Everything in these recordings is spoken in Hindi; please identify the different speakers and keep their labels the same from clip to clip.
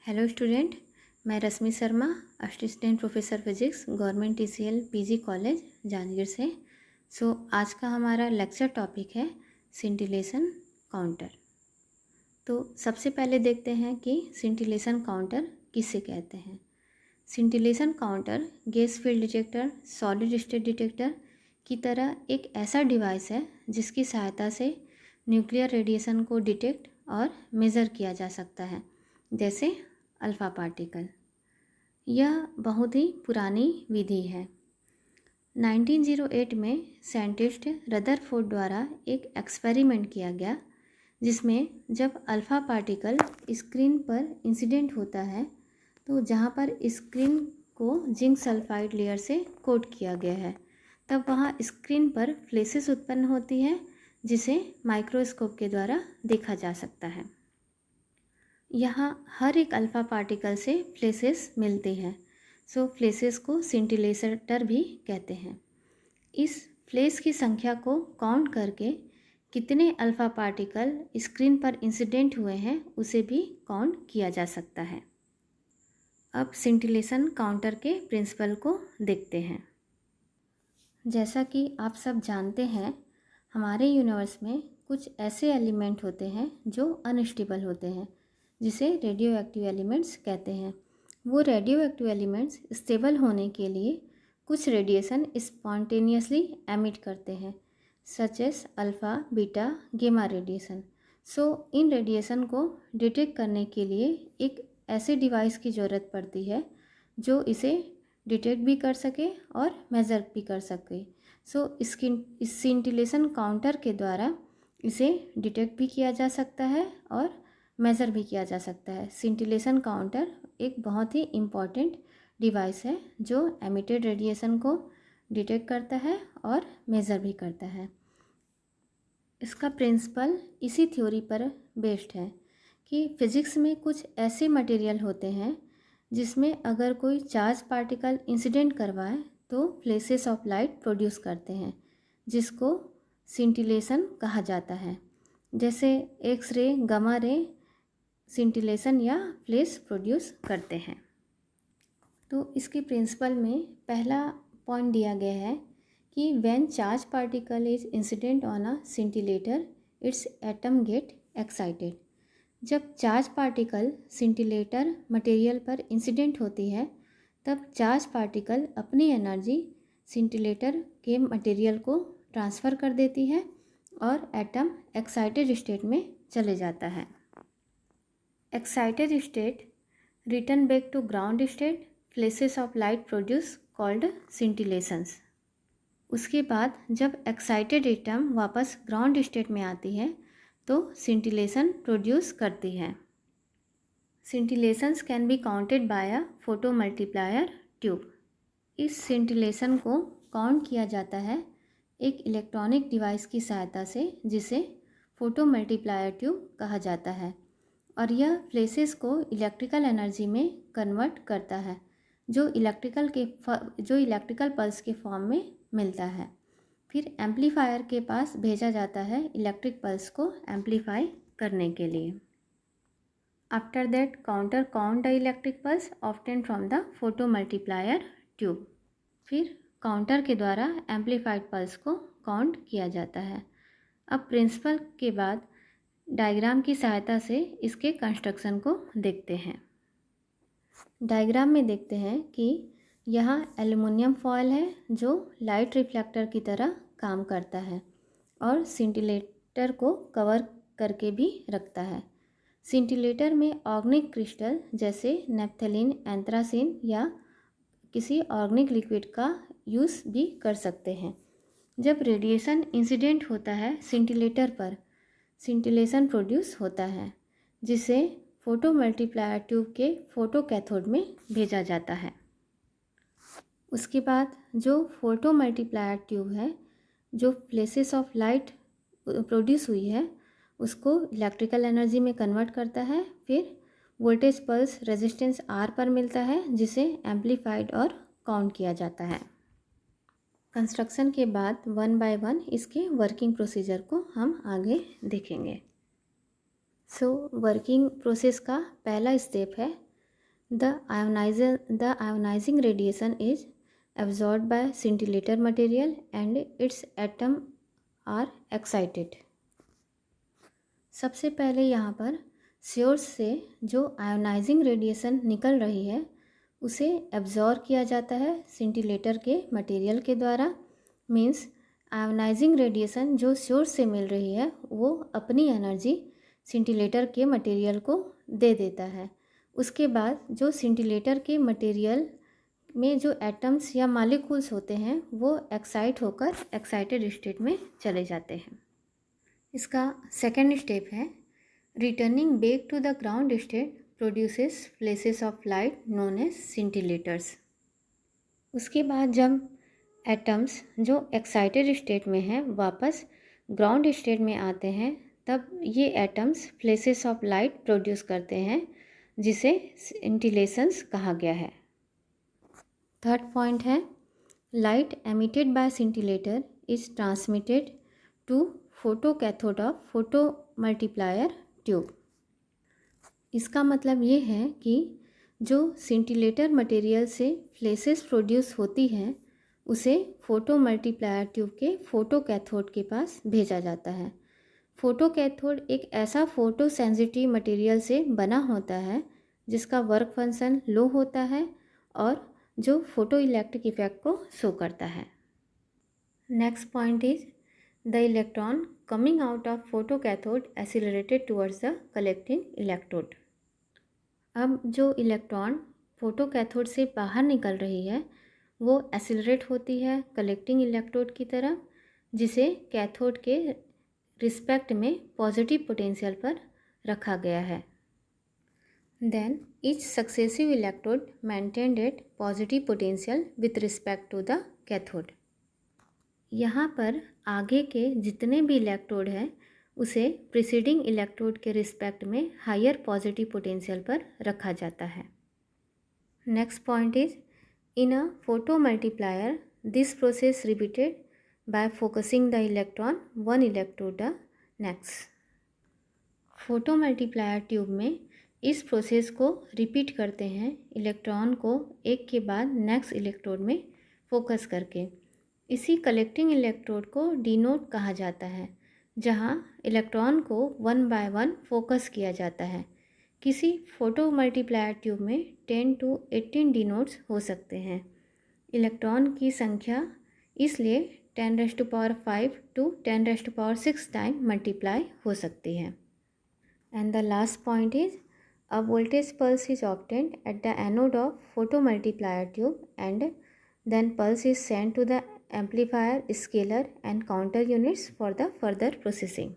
Speaker 1: हेलो स्टूडेंट, मैं Rashmi Sharma, assistant professor physics, government TCL PG college Janjgir से। आज का हमारा लेक्चर टॉपिक है सिंटिलेशन काउंटर। तो सबसे पहले देखते हैं कि सिंटिलेशन काउंटर किसे कहते हैं। Scintillation counter gas field detector, solid state detector की तरह एक ऐसा डिवाइस है जिसकी सहायता से न्यूक्लियर रेडिएशन को डिटेक्ट और मेज़र किया जा सकता है, जैसे अल्फ़ा पार्टिकल। यह बहुत ही पुरानी विधि है। 1908 में साइंटिस्ट रदरफोर्ड द्वारा एक एक्सपेरिमेंट किया गया, जिसमें जब अल्फ़ा पार्टिकल स्क्रीन पर इंसिडेंट होता है तो जहाँ पर स्क्रीन को जिंक सल्फाइड लेयर से कोट किया गया है, तब वहाँ स्क्रीन पर फ्लैशेस उत्पन्न होती है, जिसे माइक्रोस्कोप के द्वारा देखा जा सकता है। यहाँ हर एक अल्फ़ा पार्टिकल से फ्लैशेस मिलती हैं, फ्लैशेस को सिंटिलेटर भी कहते हैं। इस फ्लैश की संख्या को काउंट करके कितने अल्फ़ा पार्टिकल स्क्रीन पर इंसिडेंट हुए हैं उसे भी काउंट किया जा सकता है। अब सिंटिलेशन काउंटर के प्रिंसिपल को देखते हैं। जैसा कि आप सब जानते हैं, हमारे यूनिवर्स में कुछ ऐसे एलिमेंट होते हैं जो अनस्टेबल होते हैं, जिसे रेडियो एक्टिव एलिमेंट्स कहते हैं। वो रेडियो एक्टिव एलिमेंट्स स्टेबल होने के लिए कुछ रेडिएशन स्पॉन्टेनियसली एमिट करते हैं, सच एस अल्फ़ा, बीटा, गेमा रेडिएशन। इन रेडिएशन को डिटेक्ट करने के लिए एक ऐसे डिवाइस की ज़रूरत पड़ती है जो इसे डिटेक्ट भी कर सके और मेज़र भी कर सके। इस सिंटिलेशन काउंटर के द्वारा इसे डिटेक्ट भी किया जा सकता है और मेज़र भी किया जा सकता है। सिंटिलेशन काउंटर एक बहुत ही इम्पॉर्टेंट डिवाइस है जो एमिटेड रेडिएशन को डिटेक्ट करता है और मेज़र भी करता है। इसका प्रिंसिपल इसी थ्योरी पर बेस्ड है कि फिज़िक्स में कुछ ऐसे मटेरियल होते हैं जिसमें अगर कोई चार्ज पार्टिकल इंसिडेंट करवाए तो फ्लैशेस ऑफ लाइट प्रोड्यूस करते हैं, जिसको सिंटिलेशन कहा जाता है। जैसे X ray, gamma ray scintillation या फ्लैश प्रोड्यूस करते हैं। तो इसके प्रिंसिपल में पहला पॉइंट दिया गया है कि when charge particle is incident on a scintillator, it's atom get excited. जब चार्ज पार्टिकल सिंटिलेटर मटेरियल पर इंसिडेंट होती है, तब चार्ज पार्टिकल अपनी एनर्जी सिंटिलेटर के मटेरियल को ट्रांसफ़र कर देती है और एटम एक्साइटेड स्टेट में चले जाता है। Excited state return back to ground state, flashes of light produce called scintillations. उसके बाद जब एक्साइटेड एटम वापस ग्राउंड स्टेट में आती है तो सिंटिलेशन प्रोड्यूस करती है। Scintillations can be counted by a photo multiplier tube. इस सिंटिलेशन को काउंट किया जाता है एक इलेक्ट्रॉनिक डिवाइस की सहायता से, जिसे फोटो मल्टीप्लायर ट्यूब कहा जाता है, और यह फ्लैशेस को इलेक्ट्रिकल एनर्जी में कन्वर्ट करता है, जो इलेक्ट्रिकल पल्स के फॉर्म में मिलता है। फिर एम्पलीफायर के पास भेजा जाता है इलेक्ट्रिक पल्स को एम्पलीफाई करने के लिए। After that counter count the electric pulse obtain from the photo multiplier tube. फिर काउंटर के द्वारा एम्पलीफाइड पल्स को काउंट किया जाता है। अब प्रिंसिपल के बाद डायग्राम की सहायता से इसके कंस्ट्रक्शन को देखते हैं। डायग्राम में देखते हैं कि यहाँ एल्युमिनियम फॉयल है जो लाइट रिफ्लेक्टर की तरह काम करता है और सिंटिलेटर को कवर करके भी रखता है। सिंटिलेटर में ऑर्गेनिक क्रिस्टल जैसे नेप्थलीन, एंथ्रासीन या किसी ऑर्गेनिक लिक्विड का यूज़ भी कर सकते हैं। जब रेडिएशन इंसिडेंट होता है सिंटिलेटर पर, सिंटिलेशन प्रोड्यूस होता है, जिसे फोटो मल्टीप्लायर ट्यूब के फोटो कैथोड में भेजा जाता है। उसके बाद जो फोटो मल्टीप्लायर ट्यूब है, जो फ्लैशेस ऑफ लाइट प्रोड्यूस हुई है, उसको इलेक्ट्रिकल एनर्जी में कन्वर्ट करता है। फिर वोल्टेज पल्स रेजिस्टेंस R पर मिलता है, जिसे एम्पलीफाइड और काउंट किया जाता है। कंस्ट्रक्शन के बाद वन बाय वन इसके वर्किंग प्रोसीजर को हम आगे देखेंगे। वर्किंग प्रोसेस का पहला स्टेप है The ionizing radiation is absorbed by scintillator material and its atom are excited. सबसे पहले यहाँ पर सोर्स से जो आयोनाइजिंग रेडिएशन निकल रही है उसे एब्जॉर्ब किया जाता है सिंटिलेटर के मटेरियल के द्वारा। मीन्स आयोनाइजिंग रेडिएशन जो सोर्स से मिल रही है वो अपनी एनर्जी सिंटिलेटर के मटेरियल को दे देता है। उसके बाद जो सिंटिलेटर के मटेरियल में जो एटम्स या मॉलिक्यूल्स होते हैं वो एक्साइट होकर एक्साइटेड स्टेट में चले जाते हैं। इसका सेकेंड स्टेप है returning back to the ground state produces flashes of light known as scintillators. उसके बाद जब एटम्स जो एक्साइटेड स्टेट में हैं वापस ग्राउंड स्टेट में आते हैं तब ये atoms flashes of light produce करते हैं जिसे स्किंटिलेशंस कहा गया है। थर्ड पॉइंट है light emitted by scintillator is transmitted to photocathode of photo multiplier tube. इसका मतलब ये है कि जो स्किंटिलेटर मटेरियल से फ्लैशेस प्रोड्यूस होती हैं उसे फोटो मल्टीप्लायर ट्यूब के फोटोकैथोड के पास भेजा जाता है। फोटोकैथोड एक ऐसा फोटो सेंसिटिव मटेरियल से बना होता है जिसका वर्क फंक्शन लो होता है और जो फोटो इलेक्ट्रिक इफेक्ट को शो करता है। Next point is the electron coming out of photocathode accelerated towards the collecting electrode. अब जो इलेक्ट्रॉन फोटोकैथोड से बाहर निकल रही है वो एक्सीलरेट होती है कलेक्टिंग इलेक्ट्रोड की तरफ, जिसे कैथोड के रिस्पेक्ट में पॉजिटिव पोटेंशियल पर रखा गया है। Then each successive electrode maintained at positive potential with respect to the cathode. यहाँ पर आगे के जितने भी इलेक्ट्रोड हैं उसे प्रीसीडिंग इलेक्ट्रोड के रिस्पेक्ट में हायर पॉजिटिव पोटेंशियल पर रखा जाता है। Next point is in a photo multiplier this process repeated by focusing the electron one electrode the next. Photo multiplier tube में इस प्रोसेस को रिपीट करते हैं इलेक्ट्रॉन को एक के बाद नेक्स्ट इलेक्ट्रोड में फोकस करके। इसी कलेक्टिंग इलेक्ट्रोड को डिनोड कहा जाता है जहां इलेक्ट्रॉन को वन बाय वन फोकस किया जाता है। किसी फोटो मल्टीप्लायर ट्यूब में 10 to 18 डिनोड्स हो सकते हैं। इलेक्ट्रॉन की संख्या इसलिए 10⁵ to 10⁶ टाइम मल्टीप्लाई हो सकती है। And the last point is a voltage pulse is obtained at the anode of photo multiplier tube and then pulse is sent to the amplifier, scaler and counter units for the further processing.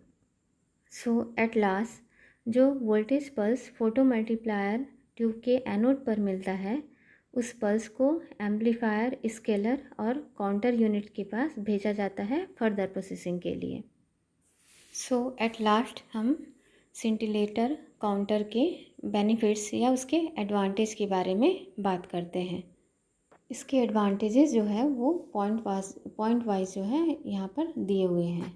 Speaker 1: So at last जो voltage pulse photo multiplier tube के एनोड पर मिलता है उस पल्स को एम्पलीफायर, स्केलर और काउंटर यूनिट के पास भेजा जाता है फर्दर प्रोसेसिंग के लिए। सो एट लास्ट हम स्किंटिलेटर काउंटर के बेनिफिट्स या उसके एडवांटेज के बारे में बात करते हैं। इसके एडवांटेजेस जो है वो पॉइंट वाइज जो है यहाँ पर दिए हुए हैं।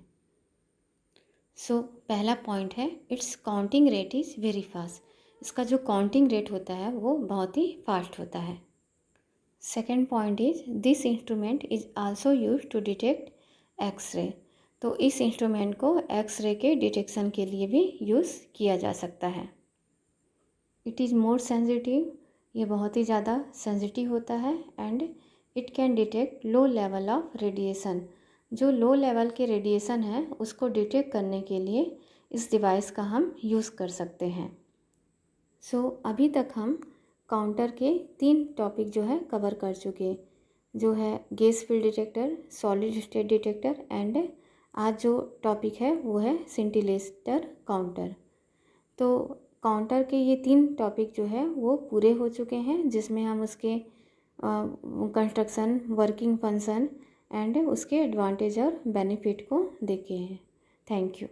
Speaker 1: सो पहला पॉइंट है it's counting rate is very fast. इसका जो काउंटिंग रेट होता है वो बहुत ही फास्ट होता है। Second point is this instrument is also use to detect X-ray. तो इस इंस्ट्रूमेंट को एक्सरे के डिटेक्शन के लिए भी यूज़ किया जा सकता है। इट इज़ मोर सेंसिटिव, ये बहुत ही ज़्यादा सेंसिटिव होता है and it can detect low level of radiation. जो लो लेवल के रेडिएशन है उसको डिटेक्ट करने के लिए इस डिवाइस का हम यूज़ कर सकते हैं। सो अभी तक हम काउंटर के 3 टॉपिक जो है कवर कर चुके, जो है gas field detector, solid state detector and आज जो टॉपिक है वो है स्किंटिलेटर काउंटर। तो काउंटर के ये 3 टॉपिक जो है वो पूरे हो चुके हैं जिसमें हम उसके कंस्ट्रक्शन, वर्किंग फंक्शन एंड उसके एडवांटेज और बेनिफिट को देखे हैं। Thank you.